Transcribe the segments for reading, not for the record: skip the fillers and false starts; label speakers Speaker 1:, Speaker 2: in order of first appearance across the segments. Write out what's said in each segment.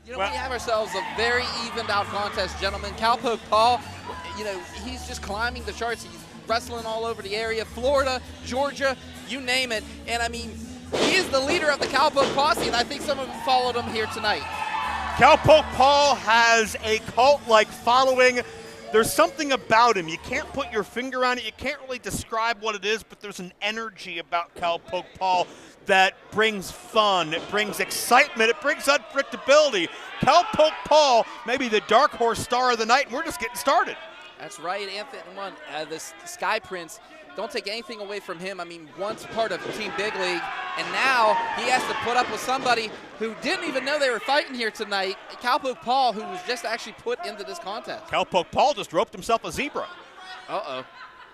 Speaker 1: You know, we have ourselves a very evened out contest, gentlemen. Cowpoke Paul, you know, he's just climbing the charts. He's wrestling all over the area, Florida, Georgia, you name it. And I mean, he is the leader of the Cowpoke posse, and I think some of them followed him here tonight.
Speaker 2: Cowpoke Paul has a cult-like following. There's something about him. You can't put your finger on it. You can't really describe what it is, but there's an energy about Cowpoke Paul that brings fun, it brings excitement, it brings unpredictability. Cowpoke Paul may be the dark horse star of the night, and we're just getting started.
Speaker 1: That's right, Anthony. The Sky Prince, don't take anything away from him. I mean, once part of Team Big League, and now he has to put up with somebody who didn't even know they were fighting here tonight, Cowpoke Paul, who was just actually put into this contest.
Speaker 2: Cowpoke Paul just roped himself a zebra.
Speaker 1: Uh-oh.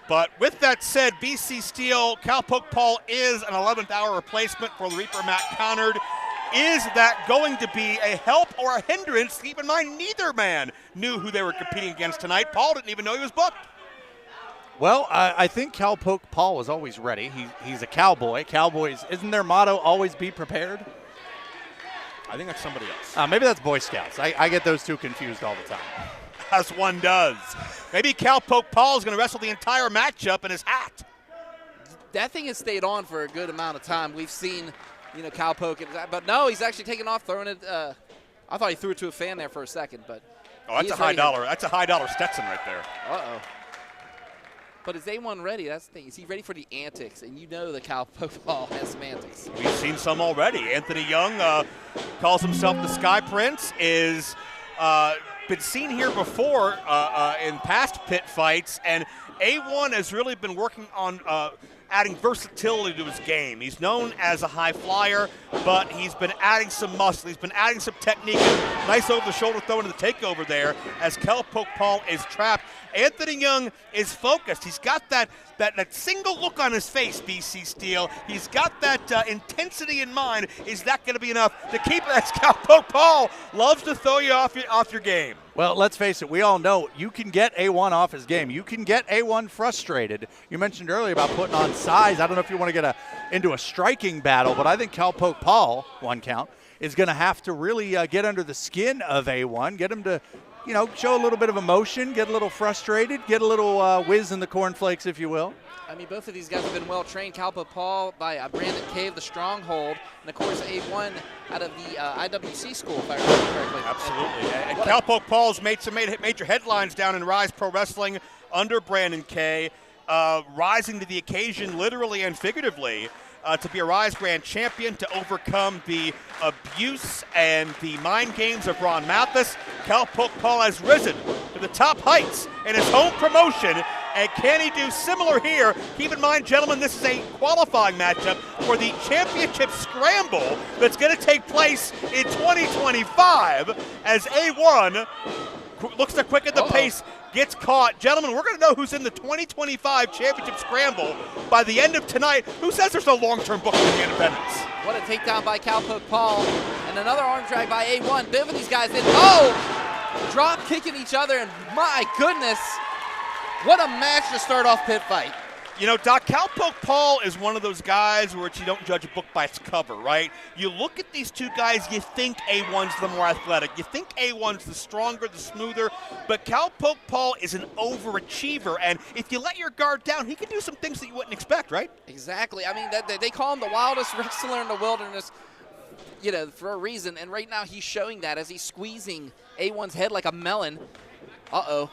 Speaker 2: But with that said, BC Steel, Cowpoke Paul is an 11th hour replacement for the Reaper Matt Conard. Is that going to be a help or a hindrance? Keep in mind, neither man knew who they were competing against tonight. Paul didn't even know he was booked.
Speaker 3: Well, I think Cowpoke Paul was always ready. He's a cowboy. Cowboys, isn't their motto always be prepared?
Speaker 2: I think that's somebody else.
Speaker 3: Maybe that's Boy Scouts. I get those two confused all the time.
Speaker 2: As one does. Maybe Cowpoke Paul is going to wrestle the entire matchup in his hat.
Speaker 1: That thing has stayed on for a good amount of time. We've seen, you know, Cowpoke, but no, he's actually taking off, throwing it. I thought he threw it to a fan there for a second, but
Speaker 2: oh, that's a high dollar. That's a high dollar Stetson right there.
Speaker 1: Uh-oh. But is A1 ready? That's the thing. Is he ready for the antics? And you know the Cowpoke Paul has some antics.
Speaker 2: We've seen some already. Anthony Young calls himself the Sky Prince, is been seen here before in past pit fights, and A1 has really been working on adding versatility to his game. He's known as a high flyer, but he's been adding some muscle. He's been adding some technique. Nice over-the-shoulder throw into the takeover there as Cowpoke Paul is trapped. Anthony Young is focused. He's got that single look on his face, BC Steel. He's got that intensity in mind. Is that going to be enough to keep it as Cowpoke Paul loves to throw you off your game?
Speaker 3: Well, let's face it. We all know you can get A1 off his game. You can get A1 frustrated. You mentioned earlier about putting on size. I don't know if you want to get into a striking battle, but I think Cowpoke Paul, one count, is going to have to really get under the skin of A1, get him to, you know, show a little bit of emotion, get a little frustrated, get a little whiz in the cornflakes, if you will.
Speaker 1: I mean, both of these guys have been well trained. Cowpoke Paul by Brandon Cave, the Stronghold, and of course A1 out of the IWC school, if I remember correctly.
Speaker 2: Absolutely. And Cowpoke Paul's made some major headlines down in Rise Pro Wrestling under Brandon K, rising to the occasion literally and figuratively. To be a Rise Grand Champion, to overcome the abuse and the mind games of Ron Mathis. Cowpoke Paul has risen to the top heights in his home promotion, and can he do similar here? Keep in mind, gentlemen, this is a qualifying matchup for the championship scramble that's going to take place in 2025 as A1 looks to quicken the pace, gets caught. Gentlemen, we're going to know who's in the 2025 championship scramble by the end of tonight. Who says there's no long-term booking in the independents?
Speaker 1: What a takedown by Cowpoke Paul, and another arm drag by A1. Both of these guys in. Oh! Drop kicking each other, and my goodness, what a match to start off pit fight.
Speaker 2: You know, Doc, Cowpoke Paul is one of those guys where you don't judge a book by its cover, right? You look at these two guys, you think A1's the more athletic. You think A1's the stronger, the smoother. But Cowpoke Paul is an overachiever, and if you let your guard down, he can do some things that you wouldn't expect, right?
Speaker 1: Exactly. I mean, they call him the wildest wrestler in the wilderness, you know, for a reason. And right now he's showing that as he's squeezing A1's head like a melon. Uh-oh.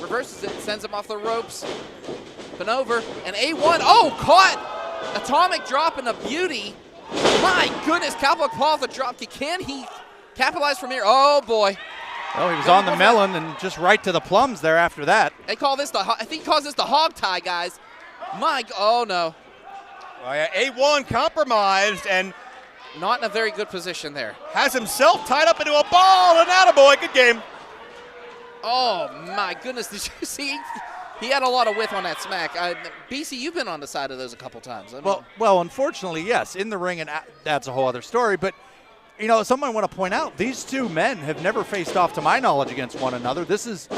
Speaker 1: Reverses it, sends him off the ropes. Been over, and A1, oh, caught! Atomic drop and a beauty. My goodness, Cowpoke Paul the drop kick. Can he capitalize from here? Oh, boy.
Speaker 3: Oh, he was on the melon and just right to the plums there after that.
Speaker 1: They call this I think he calls this the hog tie, guys. Oh, no.
Speaker 2: Well, yeah, A1 compromised and
Speaker 1: not in a very good position there.
Speaker 2: Has himself tied up into a ball, and attaboy, good game.
Speaker 1: Oh, my goodness, did you see? He had a lot of width on that smack. BC, you've been on the side of those a couple times. I mean,
Speaker 3: well, unfortunately, yes, in the ring, and that's a whole other story. But, you know, something I want to point out, these two men have never faced off, to my knowledge, against one another. This is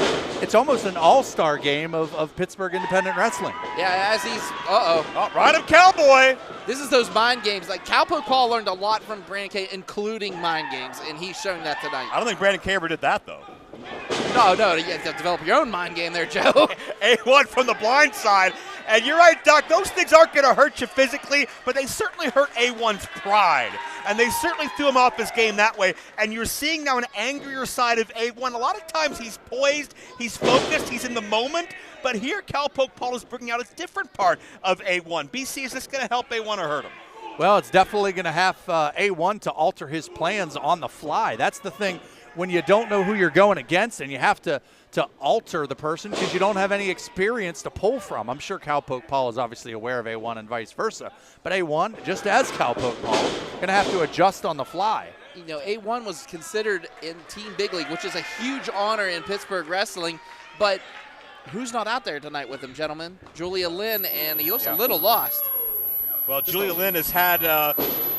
Speaker 3: it's almost an all-star game of Pittsburgh independent wrestling.
Speaker 1: Yeah, as he's,
Speaker 2: Oh, right him, Cowboy.
Speaker 1: This is those mind games. Like, Cowpoke Paul learned a lot from Brandon K, including mind games, and he's showing that tonight.
Speaker 2: I don't think Brandon K ever did that, though.
Speaker 1: No, you have to develop your own mind game there, Joe.
Speaker 2: A1 from the blind side. And you're right, Doc, those things aren't going to hurt you physically, but they certainly hurt A1's pride. And they certainly threw him off his game that way. And you're seeing now an angrier side of A1. A lot of times he's poised, he's focused, he's in the moment. But here, Cowpoke Paul is bringing out a different part of A1. BC, is this going to help A1 or hurt him?
Speaker 3: Well, it's definitely going to have A1 to alter his plans on the fly. That's the thing when you don't know who you're going against and you have to alter the person because you don't have any experience to pull from. I'm sure Cowpoke Paul is obviously aware of A1 and vice versa. But A1, just as Cowpoke Paul, going to have to adjust on the fly.
Speaker 1: You know, A1 was considered in Team Big League, which is a huge honor in Pittsburgh wrestling. But who's not out there tonight with him, gentlemen? Julia Lynn, and he looks a little lost.
Speaker 2: Well, Julia Lynn has had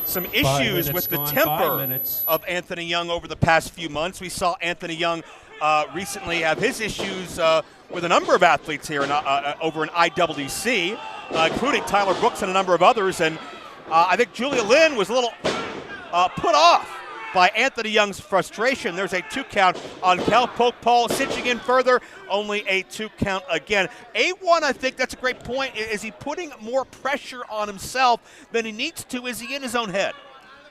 Speaker 2: some issues with the temper of Anthony Young over the past few months. We saw Anthony Young recently have his issues with a number of athletes here over in IWC, including Tyler Brooks and a number of others. And I think Julia Lynn was a little put off by Anthony Young's frustration. There's a 2 count on Cowpoke Paul, cinching in further, only a 2 count again. A1, I think that's a great point. Is he putting more pressure on himself than he needs to? Is he in his own head?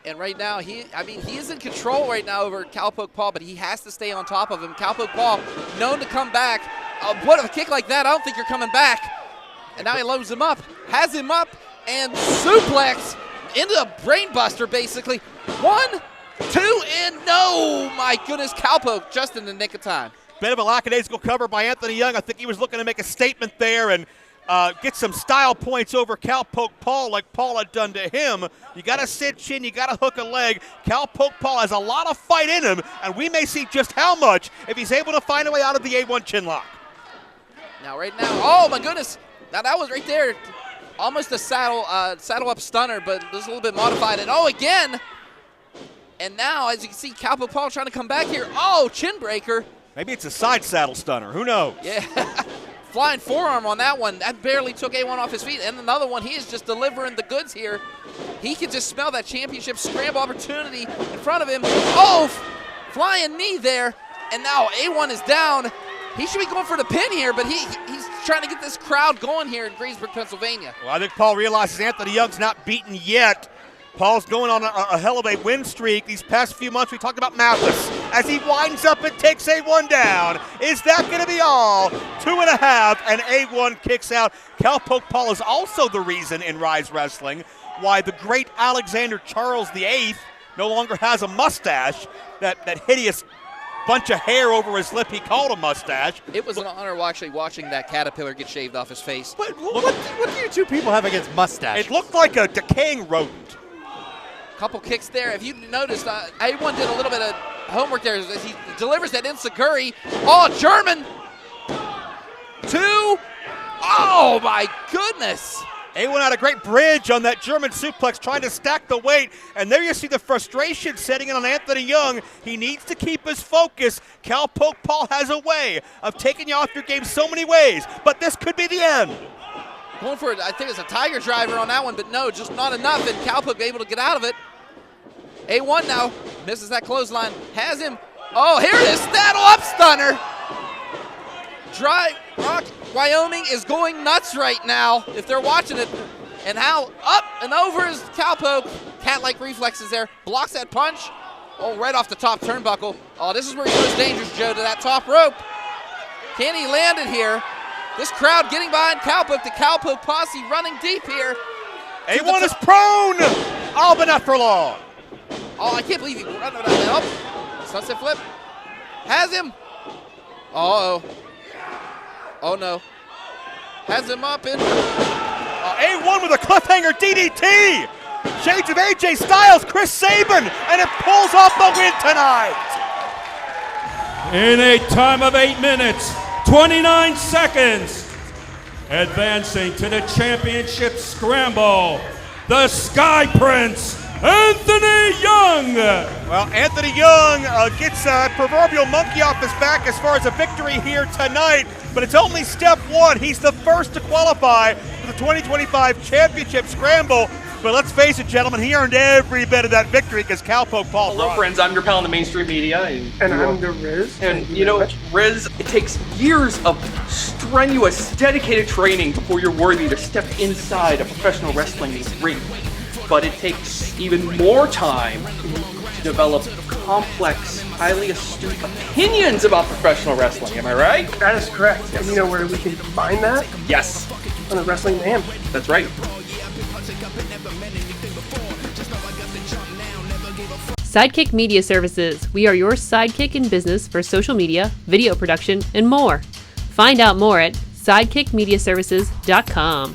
Speaker 1: And right now, he is in control right now over Cowpoke Paul, but he has to stay on top of him. Cowpoke Paul, known to come back. What, a kick like that, I don't think you're coming back. And now he loads him up, has him up, and suplex into a brain buster, basically. 1, 2, and no! My goodness, Cowpoke just in the nick of time.
Speaker 2: Bit of a lackadaisical cover by Anthony Young. I think he was looking to make a statement there and get some style points over Cowpoke Paul like Paul had done to him. You got to cinch in, you got to hook a leg. Cowpoke Paul has a lot of fight in him, and we may see just how much if he's able to find a way out of the A1 chin lock.
Speaker 1: Now, right now, oh my goodness! Now that was right there, almost a saddle up stunner, but just a little bit modified. And again! And now, as you can see, Cowpoke Paul trying to come back here. Oh, chin breaker.
Speaker 2: Maybe it's a side saddle stunner. Who knows?
Speaker 1: Yeah. Flying forearm on that one. That barely took A1 off his feet. And another one, he is just delivering the goods here. He can just smell that championship scramble opportunity in front of him. Oh, flying knee there. And now A1 is down. He should be going for the pin here, but he's trying to get this crowd going here in Greensburg, Pennsylvania.
Speaker 2: Well, I think Paul realizes Anthony Young's not beaten yet. Paul's going on a hell of a win streak. These past few months, we talked about Mathis. As he winds up and takes A1 down. Is that going to be all? 2.5, and A1 kicks out. Cowpoke Paul is also the reason in Rise Wrestling why the great Alexander Charles VIII no longer has a mustache. That hideous bunch of hair over his lip he called a mustache.
Speaker 1: It was an honor actually watching that caterpillar get shaved off his face.
Speaker 3: What do you two people have against mustaches?
Speaker 2: It looked like a decaying rodent.
Speaker 1: Couple kicks there. If you noticed, A1 did a little bit of homework there as he delivers that enziguri. Oh, German. 2. Oh, my goodness.
Speaker 2: A1 had a great bridge on that German suplex, trying to stack the weight. And there you see the frustration setting in on Anthony Young. He needs to keep his focus. Cowpoke Paul has a way of taking you off your game so many ways. But this could be the end.
Speaker 1: Going for it, I think it's a tiger driver on that one, but no, just not enough, and Cowpoke able to get out of it. A1 now misses that clothesline, has him. Oh, here it is, saddle up stunner. Dry Rock, Wyoming is going nuts right now if they're watching it. And how up and over is Cowpoke. Cat-like reflexes there, blocks that punch. Oh, right off the top turnbuckle. Oh, this is where he goes dangerous, Joe, to that top rope. Can he land it here? This crowd getting behind Cowpoke, the Cowpoke posse running deep here.
Speaker 2: A1 is prone! Oh, but not for long.
Speaker 1: Oh, I can't believe he run it up. Sunset flip. Has him. Uh-oh. Oh, no. Has him up in.
Speaker 2: A1 with a cliffhanger DDT. Shades of AJ Styles, Chris Sabin, and it pulls off the win tonight.
Speaker 4: In a time of 8 minutes, 29 seconds, advancing to the championship scramble, the Sky Prince, Anthony Young.
Speaker 2: Well, Anthony Young gets a proverbial monkey off his back as far as a victory here tonight, but it's only step one. He's the first to qualify for the 2025 Championship Scramble. But let's face it, gentlemen, he earned every bit of that victory because Cowpoke Paul.
Speaker 5: Hello, friends. I'm your pal in the mainstream media.
Speaker 6: And I'm the Riz.
Speaker 5: And you know, Riz, it takes years of strenuous, dedicated training before you're worthy to step inside a professional wrestling ring. But it takes even more time to develop complex, highly astute opinions about professional wrestling. Am I right?
Speaker 6: That is correct. And you know where we can combine that?
Speaker 5: Yes.
Speaker 6: On the Wrestling Mayhem.
Speaker 5: That's right.
Speaker 7: Sidekick Media Services. We are your sidekick in business for social media, video production, and more. Find out more at sidekickmediaservices.com.